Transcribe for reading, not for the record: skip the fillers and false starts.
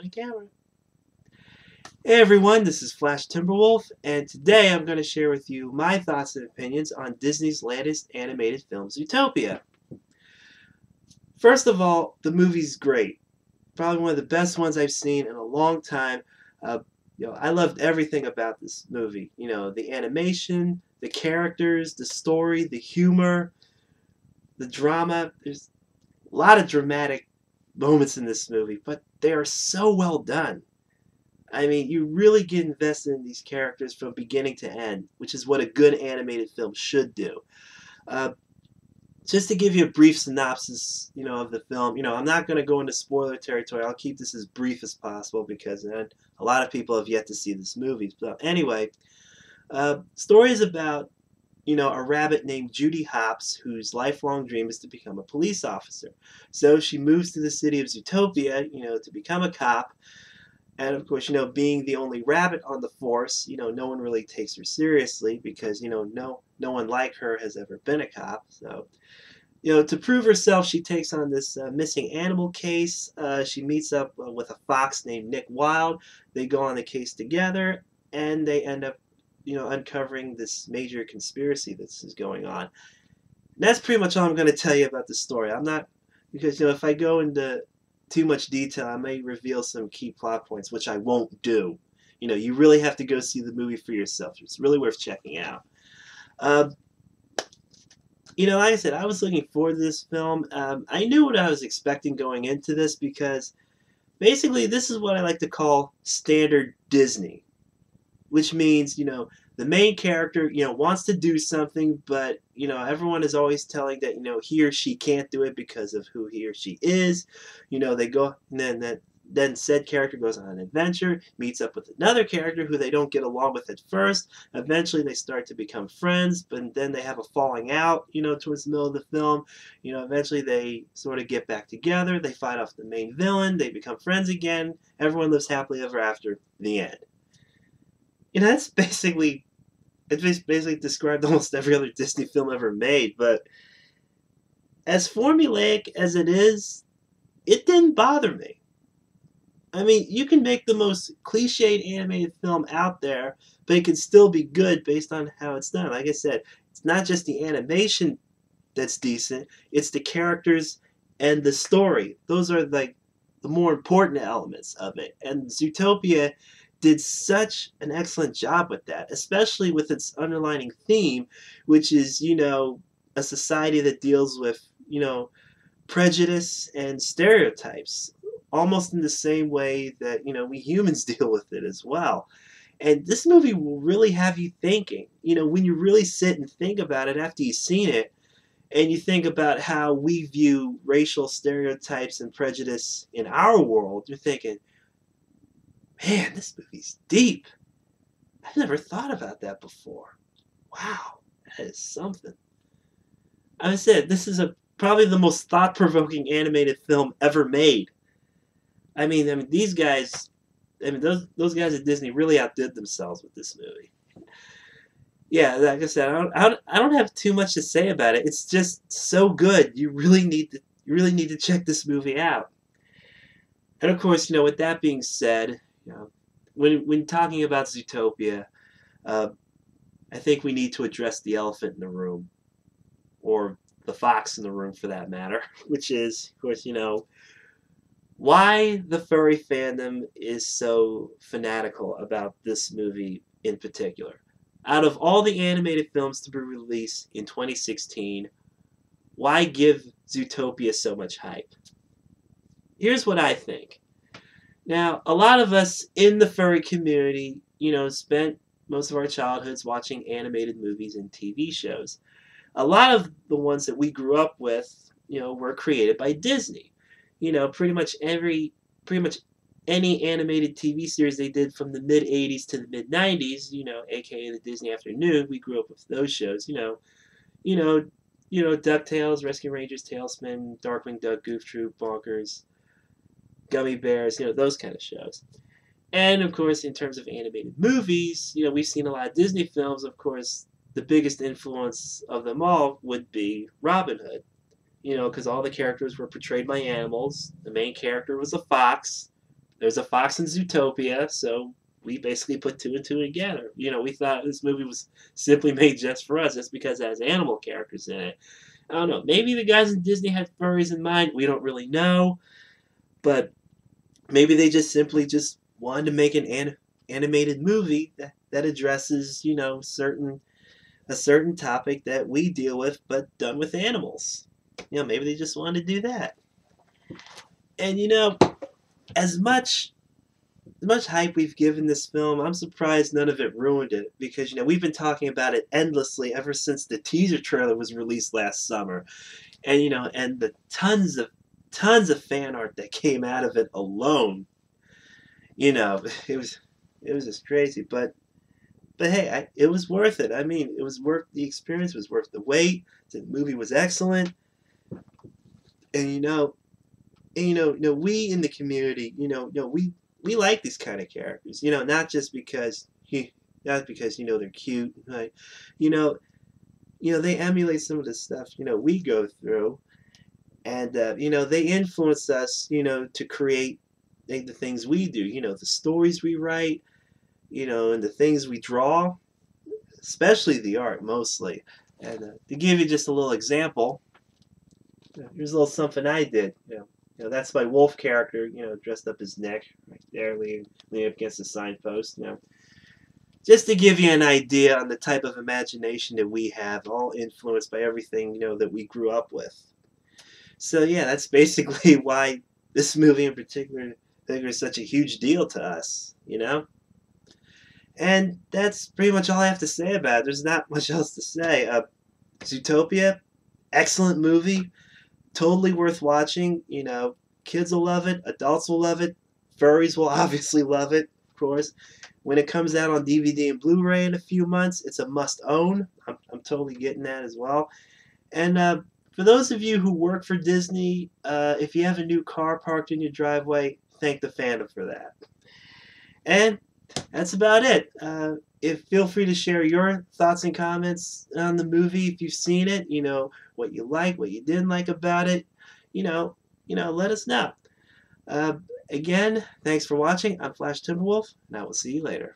on camera. Hey everyone, this is Flash Timberwolf, and today I'm going to share with you my thoughts and opinions on Disney's latest animated film, Zootopia. First of all, the movie's great. Probably one of the best ones I've seen in a long time. Uh, I loved everything about this movie. The animation, the characters, the story, the humor, the drama. There's a lot of dramatic moments in this movie, but they are so well done. I mean, you really get invested in these characters from beginning to end, which is what a good animated film should do. Uh, just to give you a brief synopsis, of the film, I'm not going to go into spoiler territory. I'll keep this as brief as possible because a lot of people have yet to see this movie. So anyway, story is about, a rabbit named Judy Hopps whose lifelong dream is to become a police officer. So she moves to the city of Zootopia, to become a cop. And of course, being the only rabbit on the force, no one really takes her seriously because, no one like her has ever been a cop. So, to prove herself, she takes on this missing animal case. She meets up with a fox named Nick Wilde. They go on the case together, and they end up, uncovering this major conspiracy that's going on. And that's pretty much all I'm going to tell you about the story. I'm not, because, if I go into too much detail, I may reveal some key plot points, which I won't do. You really have to go see the movie for yourself. It's really worth checking out. Like I said, I was looking forward to this film. I knew what I was expecting going into this because basically this is what I like to call standard Disney, which means, the main character, wants to do something, but, everyone is always telling that, he or she can't do it because of who he or she is. They go, and then said character goes on an adventure, meets up with another character who they don't get along with at first. Eventually, they start to become friends, but then they have a falling out, towards the middle of the film. Eventually, they sort of get back together. They fight off the main villain. They become friends again. Everyone lives happily ever after. The end. That's basically, it basically described almost every other Disney film ever made, but as formulaic as it is, it didn't bother me. I mean, you can make the most cliched animated film out there, but it can still be good based on how it's done. Like I said, it's not just the animation that's decent, it's the characters and the story. Those are like the more important elements of it. And Zootopia did such an excellent job with that, especially with its underlining theme, which is, a society that deals with, prejudice and stereotypes, almost in the same way that, we humans deal with it as well. And this movie will really have you thinking, when you really sit and think about it after you've seen it, and you think about how we view racial stereotypes and prejudice in our world, you're thinking, man, this movie's deep. I've never thought about that before. Wow, that is something. I said, this is probably the most thought-provoking animated film ever made. I mean, these guys, those guys at Disney really outdid themselves with this movie. Yeah, like I said, I don't have too much to say about it. It's just so good. You really need to check this movie out. And of course, with that being said, when talking about Zootopia, I think we need to address the elephant in the room, or the fox in the room for that matter, which is, of course, why the furry fandom is so fanatical about this movie in particular. Out of all the animated films to be released in 2016, why give Zootopia so much hype? Here's what I think. Now, a lot of us in the furry community, spent most of our childhoods watching animated movies and TV shows. A lot of the ones that we grew up with, were created by Disney. Pretty much any animated TV series they did from the mid-'80s to the mid-'90s, aka the Disney Afternoon, we grew up with those shows. DuckTales, Rescue Rangers, Tailspin, Darkwing Duck, Goof Troop, Bonkers, Gummy Bears, those kind of shows. And, of course, in terms of animated movies, we've seen a lot of Disney films. Of course, the biggest influence of them all would be Robin Hood. Because all the characters were portrayed by animals. The main character was a fox. there's a fox in Zootopia, so we basically put two and two together. We thought this movie was simply made just for us, just because it has animal characters in it. I don't know. Maybe the guys in Disney had furries in mind. We don't really know, but maybe they just simply just wanted to make an animated movie that addresses, a certain topic that we deal with, but done with animals. Maybe they just wanted to do that. And as much hype we've given this film, I'm surprised none of it ruined it, because we've been talking about it endlessly ever since the teaser trailer was released last summer, and and the tons of fan art that came out of it alone. It was just crazy, but hey, it was worth it. I mean, it was worth the experience. It was worth the wait. The movie was excellent, and we in the community, we like these kind of characters. Not just because they're cute. Like, they emulate some of the stuff we go through, and they influence us to create the things we do. The stories we write. And the things we draw, especially the art, mostly. And to give you just a little example, here's a little something I did. That's my wolf character, dressed up as Nick, right there, leaning up against the signpost. Just to give you an idea on the type of imagination that we have, all influenced by everything that we grew up with. So yeah, that's basically why this movie in particular is such a huge deal to us. And that's pretty much all I have to say about it. There's not much else to say. Zootopia, excellent movie, totally worth watching. Kids will love it, adults will love it, furries will obviously love it, of course. When it comes out on DVD and Blu-ray in a few months, it's a must-own. I'm totally getting that as well. And for those of you who work for Disney, if you have a new car parked in your driveway, thank the fandom for that. And that's about it. Feel free to share your thoughts and comments on the movie if you've seen it. What you like, what you didn't like about it. Let us know. Again, thanks for watching. I'm Flash Timberwolf, and I will see you later.